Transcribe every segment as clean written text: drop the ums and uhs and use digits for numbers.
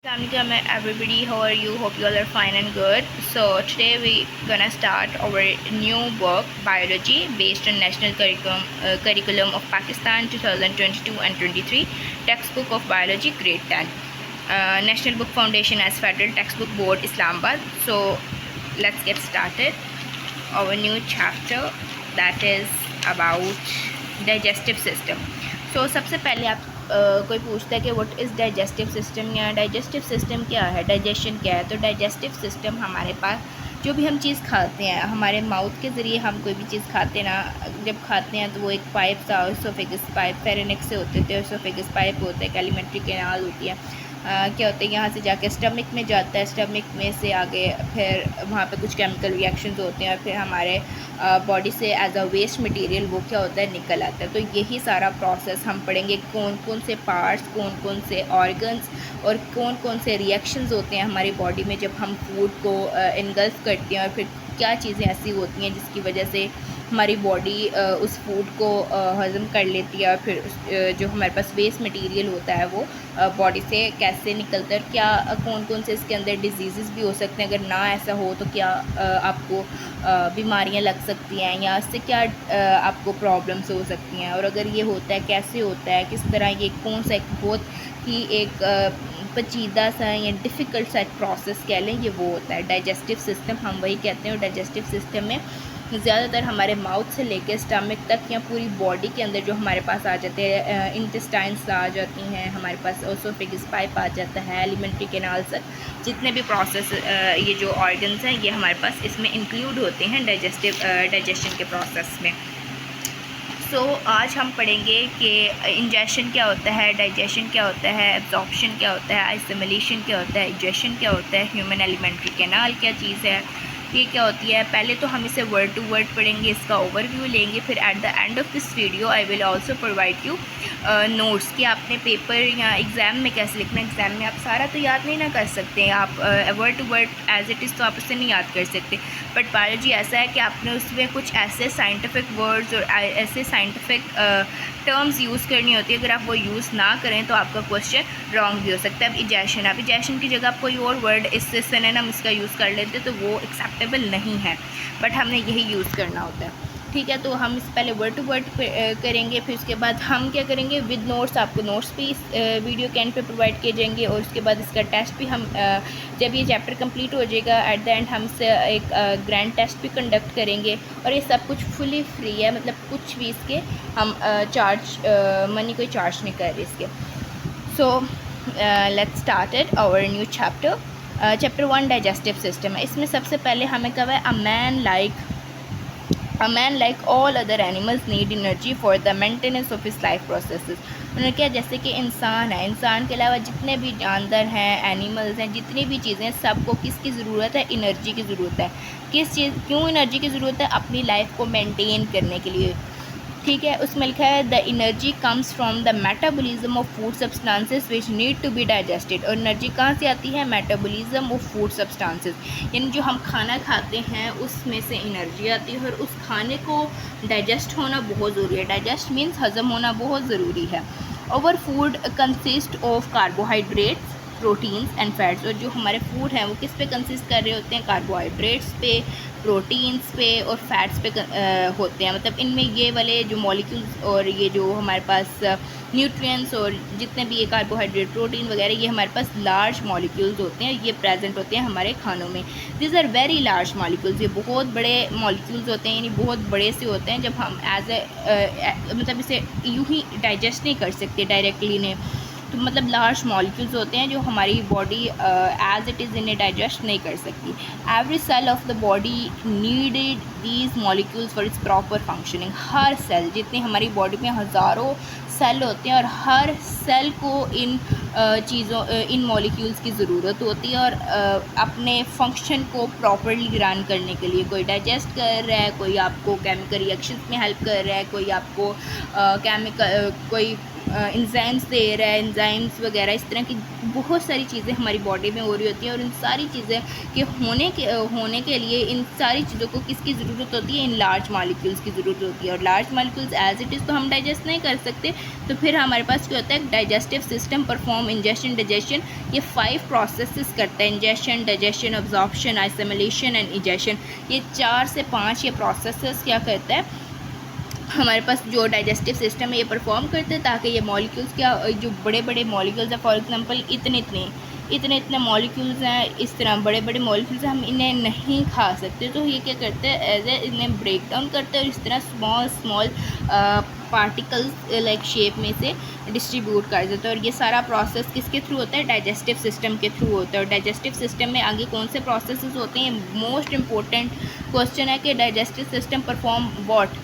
Assalamualaikum everybody, how are you? Hope you all are fine and good. So today we gonna start our new book biology based on national curriculum of Pakistan 2022 and 23 textbook of biology grade 10 National Book Foundation as Federal Textbook Board Islamabad. So let's get started. Our new chapter that is about digestive system. So सबसे पहले आप कोई पूछता है कि what is digestive system या digestive system क्या है, डाइजेशन क्या है। तो डाइजेस्टिव सिस्टम हमारे पास जो भी हम चीज़ खाते हैं, हमारे माउथ के ज़रिए हम कोई भी चीज़ खाते हैं ना, जब खाते हैं तो वो एक पाइप सा इसोफेगस पाइप फेरेनिक्स से होते थे, इसोफेगस पाइप होता है, एक एलिमेंट्री कैनाल होती है। क्या होता है, यहाँ से जाके स्टमक में जाता है, स्टमक में से आगे फिर वहाँ पे कुछ केमिकल रिएक्शंस होते हैं और फिर हमारे बॉडी से एज अ वेस्ट मटेरियल वो क्या होता है, निकल आता है। तो यही सारा प्रोसेस हम पढ़ेंगे, कौन कौन से पार्ट्स, कौन कौन से ऑर्गन्स और कौन कौन से रिएक्शंस होते हैं हमारी बॉडी में जब हम फूड को इनगल्फ करते हैं, और फिर क्या चीज़ें ऐसी होती हैं जिसकी वजह से हमारी बॉडी उस फूड को हज़म कर लेती है, और फिर जो हमारे पास वेस्ट मटेरियल होता है वो बॉडी से कैसे निकलता है, और क्या कौन कौन से इसके अंदर डिजीज़ भी हो सकते हैं। अगर ना ऐसा हो तो क्या आपको बीमारियां लग सकती हैं, या इससे क्या आपको प्रॉब्लम्स हो सकती हैं, और अगर ये होता है कैसे होता है, किस तरह, ये कौन सा एक बहुत ही एक पेचीदा सा या डिफ़िकल्ट सा प्रोसेस कह लें, ये वो होता है डाइजेस्टिव सिस्टम, हम वही कहते हैं। और डाइजेस्टिव सिस्टम में ज़्यादातर हमारे माउथ से लेकर स्टमक तक या पूरी बॉडी के अंदर जो हमारे पास आ जाते हैं, इंटेस्टाइन्स आ जाती हैं, हमारे पास ओसोफेगस पाइप आ जाता है, एलिमेंट्री कैनाल तक जितने भी प्रोसेस ये जो ऑर्गन्स हैं ये हमारे पास इसमें इंक्लूड होते हैं डाइजेशन के प्रोसेस में। सो आज हम पढ़ेंगे कि इंजेशन क्या होता है, डाइजेशन क्या होता है, एब्जॉर्प्शन क्या होता है, असिमिलेशन क्या होता है, इजेशन क्या होता है, ह्यूमन एलिमेंट्री कैनाल क्या चीज़ है, ये क्या होती है। पहले तो हम इसे वर्ड टू वर्ड पढ़ेंगे, इसका ओवरव्यू लेंगे, फिर eight the end of this video I will also provide you notes कि आपने पेपर या एग्ज़ाम में कैसे लिखना है। एग्ज़ाम में आप सारा तो याद नहीं ना कर सकते, आप word to word as it is तो आप उसे नहीं याद कर सकते, बट बायोलॉजी ऐसा है कि आपने उसमें कुछ ऐसे साइंटिफिक वर्ड्स और ऐसे साइंटिफिक टर्म्स यूज़ करनी होती है। अगर आप वो यूज़ ना करें तो आपका क्वेश्चन रॉन्ग भी हो सकता है। अब इजेशन, आप इजेशन की जगह आप कोई और वर्ड इससे सिनोनिम इसका यूज़ कर लेते तो वो एक्सेप्टेबल नहीं है, बट हमने यही यूज़ करना होता है। ठीक है, तो हम इस पहले वर्ड टू वर्ड करेंगे, फिर उसके बाद हम क्या करेंगे, विद नोट्स आपको नोट्स भी इस वीडियो के एंड पे प्रोवाइड किए जाएंगे, और उसके बाद इसका टेस्ट भी हम जब ये चैप्टर कंप्लीट हो जाएगा एट द एंड हमसे एक ग्रैंड टेस्ट भी कंडक्ट करेंगे। और ये सब कुछ फुली फ्री है, मतलब कुछ भी इसके हम मनी कोई चार्ज नहीं कर रहे इसके। So let's started our new chapter. Chapter 1 digestive system है। इसमें सबसे पहले हमें कहा है A man like all other animals need energy for the maintenance of his life processes। उन्होंने क्या, जैसे कि इंसान है, इंसान के अलावा जितने भी जानवर हैं, एनिमल्स हैं, जितनी भी चीज़ें, सबको किसकी ज़रूरत है, एनर्जी की ज़रूरत है। किस चीज़, क्यों एनर्जी की ज़रूरत है? अपनी लाइफ को मेंटेन करने के लिए। ठीक है, उसमें लिखा है the energy comes from the metabolism of food substances which need to be digested. और एनर्जी कहाँ से आती है? मेटाबॉलिज्म ऑफ फूड सब्सटेंसेस, यानी जो हम खाना खाते हैं उसमें से एनर्जी आती है, और उस खाने को डाइजेस्ट होना बहुत ज़रूरी है। डाइजेस्ट मीन्स हज़म होना बहुत ज़रूरी है। Over food consist of carbohydrates, proteins and fats. और जो हमारे फूड हैं वो किस पे कंसिस्ट कर रहे होते हैं? कार्बोहाइड्रेट्स पे, प्रोटीन्स पे और फैट्स पे होते हैं। मतलब इनमें ये वाले जो मॉलिक्यूल्स और ये जो हमारे पास न्यूट्रिएंट्स और जितने भी ये कार्बोहाइड्रेट, प्रोटीन वगैरह, ये हमारे पास लार्ज मॉलिक्यूल्स होते हैं, ये प्रेजेंट होते हैं हमारे खानों में। This are very large molecules, ये बहुत बड़े मॉलिक्यूल्स होते हैं, यानी बहुत बड़े से होते हैं। जब हम मतलब इसे यूँ ही डाइजेस्ट नहीं कर सकते डायरेक्टली ने, तो मतलब लार्ज मॉलिक्यूल्स होते हैं जो हमारी बॉडी एज इट इज़ इन्हें डाइजेस्ट नहीं कर सकती। Every cell of the body needed these molecules for its proper functioning. हर सेल, जितने हमारी बॉडी में हज़ारों सेल होते हैं, और हर सेल को इन इन मॉलिक्यूल्स की ज़रूरत होती है, और अपने फंक्शन को प्रॉपरली रन करने के लिए। कोई डाइजेस्ट कर रहा है, कोई आपको केमिकल रिएक्शंस में हेल्प कर रहा है, कोई आपको कोई इंजाइम्स दे रहा है, इंजाइम्स वगैरह, इस तरह की बहुत सारी चीज़ें हमारी बॉडी में हो रही होती हैं। और इन सारी चीज़ें के होने के लिए इन सारी चीज़ों को किसकी ज़रूरत होती है? इन लार्ज मॉलिक्यूल्स की ज़रूरत होती है। और large molecules as it is तो हम डाइजेस्ट नहीं कर सकते, तो फिर हमारे पास क्या होता है? Digestive system perform ingestion, digestion, ये 5 प्रोसेसेस करता है। Ingestion, digestion, absorption, assimilation and egestion, ये 4 से 5 ये प्रोसेसेस क्या करता है? हमारे पास जो डाइजेस्टिव सिस्टम है ये परफॉर्म करते हैं, ताकि ये मॉलिक्यूल्स क्या, जो बड़े बड़े मॉलिक्यूल्स हैं, फॉर एग्जांपल इतने मॉलिक्यूल्स हैं, इस तरह बड़े बड़े मॉलिक्यूल्स हैं, हम इन्हें नहीं खा सकते, तो ये क्या करते हैं? एज ए इन्हें ब्रेक डाउन करते हैं और इस तरह स्मॉल पार्टिकल्स लाइक शेप में से डिस्ट्रीब्यूट कर देते हैं। और ये सारा प्रोसेस किसके थ्रू होता है? डाइजेस्टिव सिस्टम के थ्रू होता है। और डाइजेस्टिव सिस्टम में आगे कौन से प्रोसेसेस होते हैं? मोस्ट इंपॉर्टेंट क्वेश्चन है कि डाइजेस्टिव सिस्टम परफॉर्म व्हाट।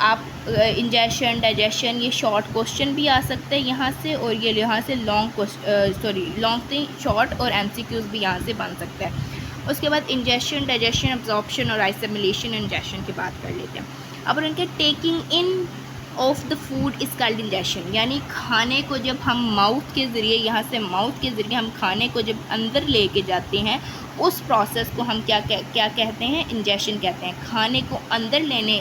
आप इंजेशन, डाइजेशन, ये शॉर्ट क्वेश्चन भी आ सकते हैं यहाँ से, और ये यहाँ से लॉन्ग से शॉर्ट और एमसीक्यूज़ भी यहाँ से बन सकता है। उसके बाद इंजेशन, डाइजेशन, अब्जॉर्प्शन और आइसमिलेशन इंजेशन की बात कर लेते हैं। अब उनके taking in of the food is called ingestion, यानी खाने को जब हम माउथ के ज़रिए, यहाँ से माउथ के ज़रिए हम खाने को जब अंदर लेके जाते हैं, उस प्रोसेस को हम क्या कहते हैं? इंजेशन कहते हैं। खाने को अंदर लेने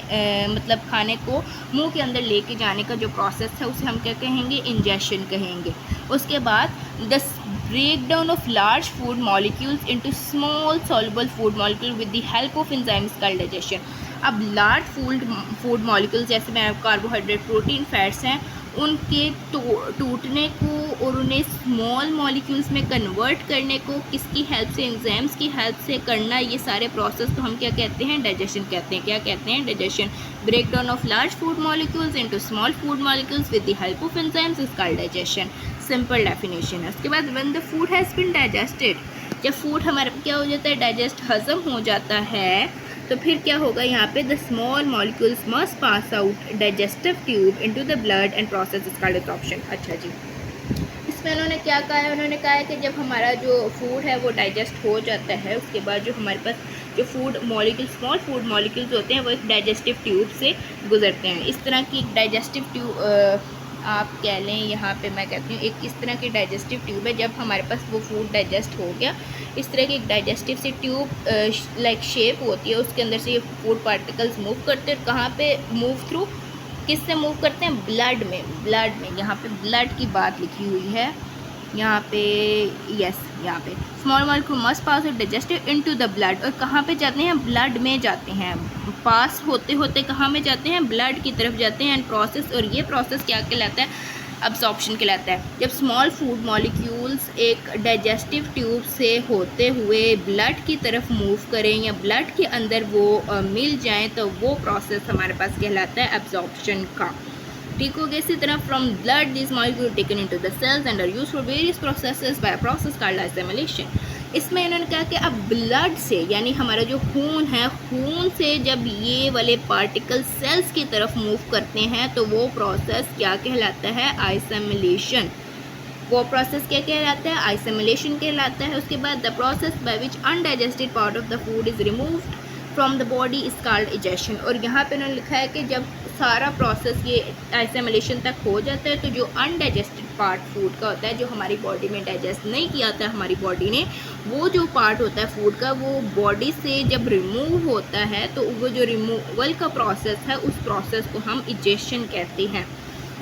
मतलब खाने को मुंह के अंदर लेके जाने का जो प्रोसेस है उसे हम क्या कहेंगे? इंजेशन कहेंगे। उसके बाद the break down of large food molecules into small soluble food molecule with the help of enzymes called digestion. अब लार्ज फूड मॉलिक्यूल्स जैसे में कार्बोहाइड्रेट, प्रोटीन, फैट्स हैं, उनके टूटने को और उन्हें स्मॉल मॉलिक्यूल्स में कन्वर्ट करने को किसकी हेल्प से? एंजाइम्स की हेल्प से करना, ये सारे प्रोसेस को हम क्या कहते हैं? डाइजेशन कहते हैं। क्या कहते हैं? Digestion. Break down of large food molecules into small food molecules with the help of enzymes is called digestion. Simple definition है। उसके बाद when the food has been digested, जब फूड हमारे क्या हो जाता है? डाइजेस्ट, हजम हो जाता है, तो फिर क्या होगा? यहाँ पे the small molecules must pass out digestive tube into the blood and process is called absorption. अच्छा जी, इसमें उन्होंने क्या कहा है? उन्होंने कहा है कि जब हमारा जो फूड है वो डाइजेस्ट हो जाता है, उसके बाद जो हमारे पास जो food molecule, small food molecules होते हैं, वो एक डाइजेस्टिव ट्यूब से गुजरते हैं। इस तरह की डाइजेस्टिव ट्यूब आप कह लें, यहाँ पे मैं कहती हूँ एक इस तरह की डाइजेस्टिव ट्यूब है। जब हमारे पास वो फूड डाइजेस्ट हो गया, इस तरह की एक डाइजेस्टिव सी ट्यूब लाइक शेप होती है, उसके अंदर से ये फूड पार्टिकल्स मूव करते हैं। कहाँ पे मूव थ्रू, किससे मूव करते हैं? ब्लड में। यहाँ पे ब्लड की बात लिखी हुई है, यहाँ पे यस, यहाँ पे स्मॉल मॉलिक्यूल मस्ट पास और डाइजेस्टिव इनटू द ब्लड। और कहाँ पे जाते हैं? ब्लड में जाते हैं। पास होते होते कहाँ में जाते हैं? ब्लड की तरफ जाते हैं। एंड प्रोसेस, और ये प्रोसेस क्या कहलाता है? अब्जॉर्प्शन कहलाता है। जब स्मॉल फूड मॉलिक्यूल्स एक डाइजेस्टिव ट्यूब से होते हुए ब्लड की तरफ मूव करें या ब्लड के अंदर वो मिल जाएं, तो वो प्रोसेस हमारे पास कहलाता है अब्जॉर्प्शन का। ठीक हो गया। इसी तरह from blood this molecule taken into the cells and are used for various processes by process called assimilation. इसमें इन्होंने कहा कि अब ब्लड से, यानी हमारा जो खून है, खून से जब ये वाले पार्टिकल सेल्स की तरफ मूव करते हैं, तो वो प्रोसेस क्या कहलाता है? आइसमिलेशन। वो प्रोसेस क्या कहलाता है? आइसमिलेशन कहलाता है। उसके बाद the process by which undigested part of the food is removed from the body is called egestion. और यहाँ पे उन्होंने लिखा है कि जब सारा प्रोसेस ये आइसमिलेशन तक हो जाता है, तो जो अनडाइजेस्टेड पार्ट फूड का होता है, जो हमारी बॉडी में डाइजेस्ट नहीं किया था हमारी बॉडी ने, वो जो पार्ट होता है फूड का, वो बॉडी से जब रिमूव होता है, तो वो जो रिमूवल का प्रोसेस है, उस प्रोसेस को हम इजेशन कहते हैं।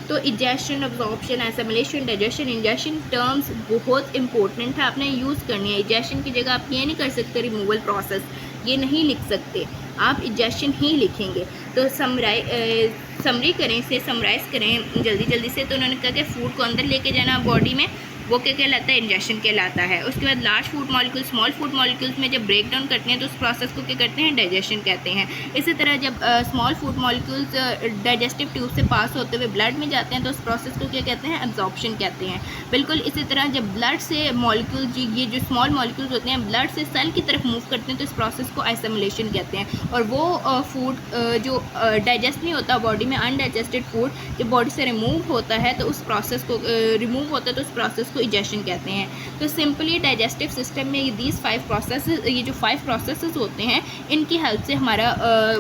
तो egestion, absorption, assimilation, digestion, ingestion terms बहुत इंपॉर्टेंट है, आपने यूज़ करनी है। इजेशन की जगह आप ये नहीं कर सकते रिमूवल प्रोसेस, ये नहीं लिख सकते, आप इजेशन ही लिखेंगे। तो समरी करें, इसे समराइज़ करें जल्दी से। तो उन्होंने कहा कि फूड को अंदर लेके जाना बॉडी में, वो क्या कहलाता है? इंजेशन कहलाता है। उसके बाद large food molecule small food molecules में जब ब्रेक डाउन करते हैं, तो उस प्रोसेस को क्या करते हैं? डाइजेशन कहते हैं। इसी तरह जब small food molecules digestive tube से पास होते हुए ब्लड में जाते हैं, तो उस प्रोसेस को क्या कहते हैं? एब्जॉर्प्शन कहते हैं। बिल्कुल इसी तरह जब ब्लड से मॉलिक्यूल, ये जो स्मॉल मॉलिक्यूल्स होते हैं, ब्लड से सेल की तरफ मूव करते हैं, तो इस प्रोसेस को आइसमिलेशन कहते हैं। और वो फूड जो डाइजेस्ट नहीं होता बॉडी में, अनडाइजेस्टेड फूड जब बॉडी से रिमूव होता है, तो उस प्रोसेस को रिमूव होता है, तो उस प्रोसेस को उसको इजेशन कहते हैं। तो सिंपली डाइजेस्टिव सिस्टम में ये जो 5 प्रोसेसेस होते हैं, इनकी हेल्प से हमारा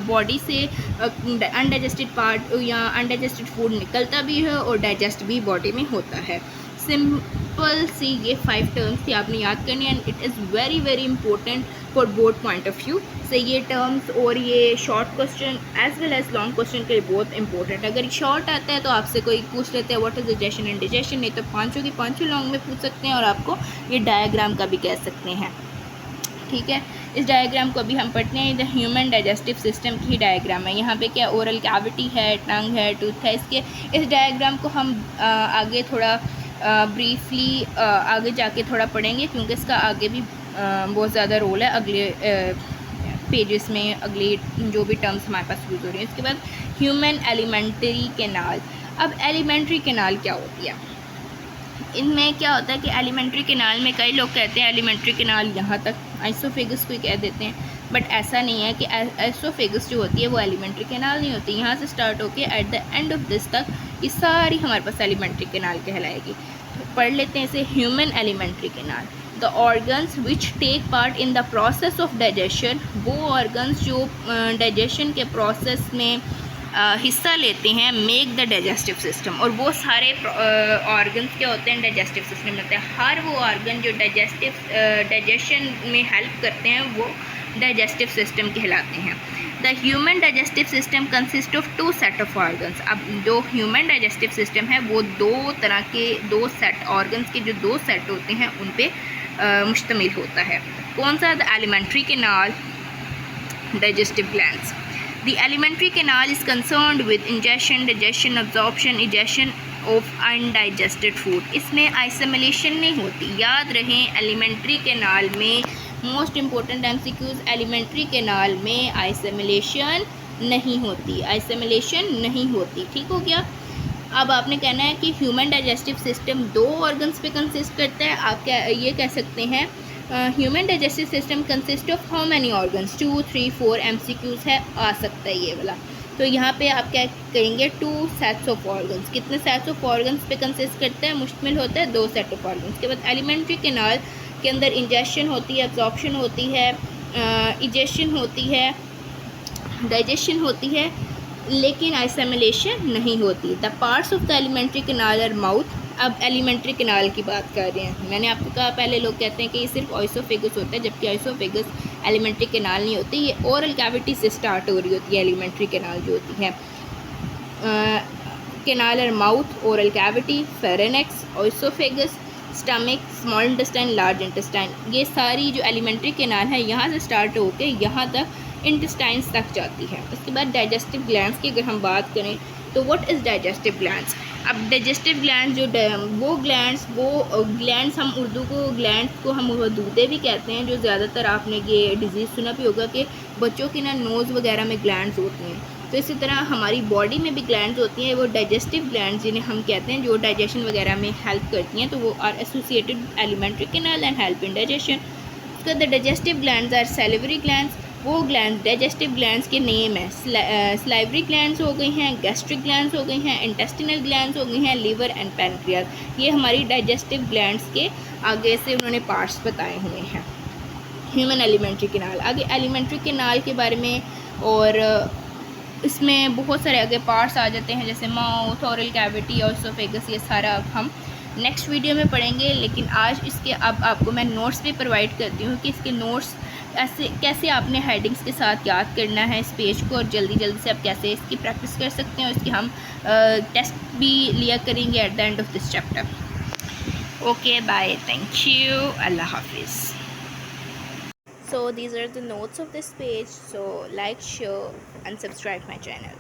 बॉडी से अनडाइजेस्टेड पार्ट या अनडाइजेस्टेड फूड निकलता भी है और डाइजेस्ट भी बॉडी में होता है। सिंपल सी ये 5 टर्म्स थी, आपने याद करनी है, and it is very very important for both point of view से। ये टर्म्स और ये short question as well as long question के लिए बहुत इंपॉर्टेंट। अगर शॉर्ट आता है तो आपसे कोई पूछ लेते हैं what is digestion and digestion, नहीं तो पाँचों की पाँचों लॉन्ग में पूछ सकते हैं और आपको ये डायग्राम का भी कह सकते हैं। ठीक है, इस डायग्राम को अभी हम पढ़ते हैं। द ह्यूमन डाइजेस्टिव सिस्टम की डायग्राम है। यहाँ पे क्या ओरल कैविटी है, टंग है, टूथ है। इस डायग्राम को हम आगे थोड़ा ब्रीफली आगे जाके थोड़ा पढ़ेंगे, क्योंकि इसका आगे भी बहुत ज़्यादा रोल है अगले पेजेस में, अगले जो भी टर्म्स हमारे पास यूज़ हो रही हैं। इसके बाद ह्यूमन एलिमेंट्री कैनाल। अब एलिमेंट्री कैनाल क्या होती है, इनमें क्या होता है कि एलिमेंट्री कैनाल में कई लोग कहते हैं एलिमेंट्री कैनाल यहाँ तक, आइसोफेगस को कह देते हैं, बट ऐसा नहीं है कि आइसोफेगस जो होती है वो एलिमेंट्री कैनाल नहीं होती। यहाँ से स्टार्ट होके eight the end of this तक ये सारी हमारे पास एलिमेंट्री कैनाल कहलाएगी। तो पढ़ लेते हैं इसे, human alimentary canal. The organs which take part in the process of digestion, वो ऑर्गन्स जो डाइजेशन के प्रोसेस में हिस्सा लेते हैं, मेक द डाइजेस्टिव सिस्टम। और वो सारे ऑर्गन्स क्या होते हैं, डाइजेस्टिव सिस्टम में होते हैं। हर वो ऑर्गन जो डाइजेशन में हेल्प करते हैं वो डाइजेस्टिव सिस्टम कहलाते हैं। The human digestive system consist of 2 set of organs. अब जो ह्यूमन डाइजेस्टिव सिस्टम है वो 2 तरह के 2 सेट ऑर्गन्स के जो 2 सेट होते हैं उन पे मुश्तमिल होता है। कौन सा, the alimentary canal, digestive glands. The alimentary canal is concerned with ingestion, digestion, absorption, egestion of undigested food. इसमें assimilation नहीं होती। याद रहें, एलिमेंट्री कैनाल में most important MCQs, alimentary canal में assimilation नहीं होती, assimilation नहीं होती। ठीक हो गया। अब आपने कहना है कि ह्यूमन डाइजेस्टिव सिस्टम 2 ऑर्गन्स पे कंसिस्ट करता है। आप क्या ये कह सकते हैं, human digestive system consist of how many organs, 2, 3, 4 MCQs है, आ सकता है ये वाला। तो यहाँ पे आप क्या करेंगे, 2 सेट्स ऑफ ऑर्गन्स। कितने सेट्स ऑफ ऑर्गन्स पे कंसिस्ट करता है, मुश्तमिल होता है 2 सेट ऑफ ऑर्गन्स। के बाद एलिमेंट्री कैनाल के अंदर इंजेक्शन होती है, एब्जॉर्प्शन होती है, इजेशन होती है, डाइजेशन होती है, लेकिन assimilation नहीं होती। The parts of the alimentary canal are mouth. अब एलिमेंट्री कैनाल की बात कर रहे हैं। मैंने आपको कहा पहले लोग कहते हैं कि ये सिर्फ आइसोफेगस होता है, जबकि आइसोफेगस एलिमेंट्री कैनाल नहीं होती। ये ओरल कैविटी से स्टार्ट हो रही होती है एलिमेंट्री कैनाल जो होती है। Canal are mouth, oral cavity, pharynx, oesophagus, stomach, small intestine, large intestine. ये सारी जो एलिमेंट्री कैनाल है यहाँ से स्टार्ट होकर यहाँ तक इंटेस्टाइन्स तक जाती है। उसके बाद डाइजेस्टिव ग्लैंड्स की अगर हम बात करें तो व्हाट इज़ डाइजेस्टिव ग्लैंड्स। अब डाइजेस्टिव ग्लैंड्स वो ग्लैंड्स हम उर्दू को ग्लैंड्स को हम वदूदे भी कहते हैं, जो ज़्यादातर आपने ये डिजीज़ सुना भी होगा कि बच्चों की ना नोज़ वगैरह में ग्लैंड्स होती हैं। तो इसी तरह हमारी बॉडी में भी ग्लैंड्स होती हैं, वो डाइजेस्टिव ग्लैंड्स जिन्हें हम कहते हैं, जो डाइजेशन वगैरह में हेल्प करती हैं। तो वो are associated alimentary canal and help in digestion. उसका the digestive glands are salivary glands. वो ग्लैंड डाइजेस्टिव ग्लैंड्स के नेम है, स्लाइवरी ग्लैंड्स हो गई हैं, गैस्ट्रिक ग्लैंड्स हो गई हैं, इंटेस्टिनल ग्लैंड्स हो गई हैं, लीवर एंड पैनक्रियाज। ये हमारी डाइजेस्टिव ग्लैंड्स के आगे से उन्होंने पार्ट्स बताए हुए हैं। ह्यूमन एलिमेंट्री कैनाल, आगे एलिमेंट्री कैनाल के बारे में और इसमें बहुत सारे आगे पार्ट्स आ जाते हैं, जैसे माउथ, ओरल कैविटी, ऑइसोफेगस, ये सारा अब हम नेक्स्ट वीडियो में पढ़ेंगे। लेकिन आज इसके अब आपको मैं नोट्स भी प्रोवाइड करती हूँ कि इसके नोट्स कैसे आपने हेडिंग्स के साथ याद करना है इस पेज को, और जल्दी से आप कैसे इसकी प्रैक्टिस कर सकते हैं। और इसकी हम टेस्ट भी लिया करेंगे at the end of this chapter. Okay, bye, thank you, अल्लाह हाफिज़। So these are the notes of this page, so like, share and subscribe my channel.